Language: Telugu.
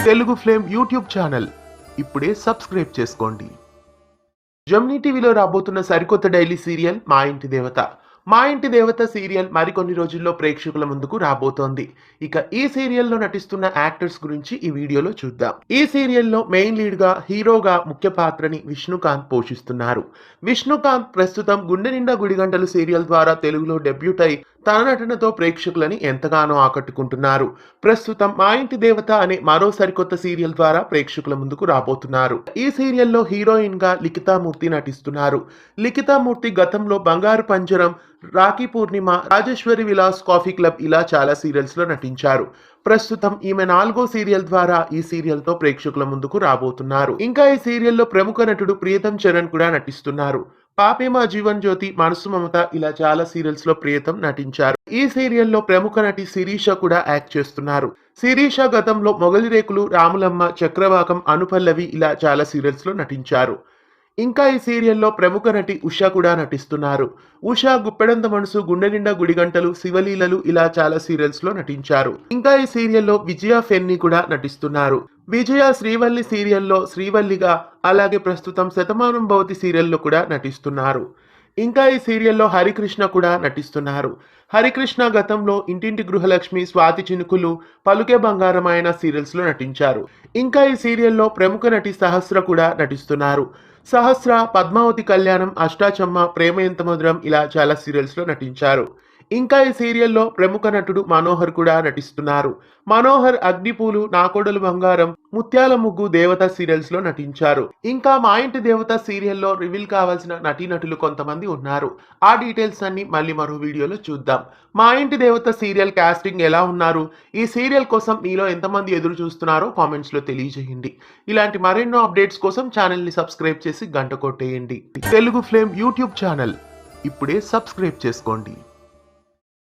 తెలుగు ఫ్లేమ్ యూట్యూబ్ ఛానల్ ఇప్పుడే సబ్స్క్రైబ్ చేసుకోండి. జెమినీ టీవీలో రాబోతున్న సరికొత్త డైలీ సీరియల్ మా ఇంటి దేవత. మా ఇంటి దేవత సీరియల్ మరికొన్ని రోజుల్లో ప్రేక్షకుల ముందుకు రాబోతోంది. ఇక ఈ సీరియల్లో నటిస్తున్న యాక్టర్స్ గురించి ఈ వీడియోలో చూద్దాం. ఈ సీరియల్లో మెయిన్ లీడ్ గా హీరోగా ముఖ్య పాత్రని విష్ణుకాంత్ పోషిస్తున్నారు. విష్ణుకాంత్ ప్రస్తుతం గుండె నిండా గుడిగంటలు సీరియల్ ద్వారా తెలుగులో డెబ్యూట్ అయి తన నటనతో ప్రేక్షకులని ఎంతగానో ఆకట్టుకుంటున్నారు. ప్రస్తుతం మా ఇంటి దేవత అనే మరో సరికొత్త సీరియల్ ద్వారా ప్రేక్షకుల ముందుకు రాబోతున్నారు. ఈ సీరియల్లో హీరోయిన్ గా లిఖితామూర్తి నటిస్తున్నారు. లిఖితామూర్తి గతంలో బంగారు పంజరం, రాఖీ పూర్ణిమ, రాజేశ్వరి విలాస్ కాఫీ క్లబ్ ఇలా చాలా సీరియల్స్ లో నటించారు. ప్రస్తుతం ఈమె 4వ సీరియల్ ద్వారా ఈ సీరియల్ తో ప్రేక్షకుల ముందుకు రాబోతున్నారు. ఇంకా ఈ సీరియల్లో ప్రముఖ నటుడు ప్రియతం చరణ్ కూడా నటిస్తున్నారు. పాపే మా జీవన్ జ్యోతి, మనసు మమత ఇలా చాలా సీరియల్స్ లో ప్రియతం నటించారు. ఈ సీరియల్లో ప్రముఖ నటి శిరీష కూడా యాక్ట్ చేస్తున్నారు. శిరీష గతంలో మొగలి రేకులు, రాములమ్మ, చక్రవాకం, అనుపల్లవి ఇలా చాలా సీరియల్స్ లో నటించారు. ఇంకా ఈ సీరియల్లో ప్రముఖ నటి ఉష కూడా నటిస్తున్నారు. ఉష గుప్పెడంత మనసు, గుండె నిండా గుడిగంటలు, శివలీలలు ఇలా చాలా సీరియల్స్ లో నటించారు. ఇంకా ఈ సీరియల్లో విజయ ఫెన్ని కూడా నటిస్తున్నారు. విజయ శ్రీవల్లి సీరియల్లో శ్రీవల్లిగా, అలాగే ప్రస్తుతం శతమానం భవతి సీరియల్లో కూడా నటిస్తున్నారు. ఇంకా ఈ సీరియల్లో హరికృష్ణ కూడా నటిస్తున్నారు. హరికృష్ణ గతంలో ఇంటింటి గృహలక్ష్మి, స్వాతి చినుకులు, పలుకే బంగారం అయిన సీరియల్స్ లో నటించారు. ఇంకా ఈ సీరియల్లో ప్రముఖ నటి సహస్ర కూడా నటిస్తున్నారు. సహస్ర, పద్మావతి కళ్యాణం, అష్టాచమ్మ, ప్రేమ ఎంత మధురం ఇలా చాలా సీరియల్స్ లో నటించారు. ఇంకా ఈ సీరియల్లో ప్రముఖ నటుడు మనోహర్ కూడా నటిస్తున్నారు. మనోహర్ అగ్నిపూలు, నాకోడలు బంగారం, ముత్యాల ముగ్గు, దేవత సీరియల్స్ లో నటించారు. ఇంకా మా ఇంటి దేవత సీరియల్లో రివీల్ కావాల్సిన నటీనటులు కొంతమంది ఉన్నారు. ఆ డీటెయిల్స్ అన్ని మళ్ళీ మరో వీడియోలో చూద్దాం. మా ఇంటి దేవత సీరియల్ కాస్టింగ్ ఎలా ఉన్నారు, ఈ సీరియల్ కోసం మీలో ఎంతమంది ఎదురు చూస్తున్నారో కామెంట్స్ లో తెలియజేయండి. ఇలాంటి మరెన్నో అప్డేట్స్ కోసం ఛానల్ ని సబ్స్క్రైబ్ చేసి గంట కొట్టేయండి. తెలుగు ఫ్లేమ్ యూట్యూబ్ ఛానల్ ఇప్పుడే సబ్స్క్రైబ్ చేసుకోండి.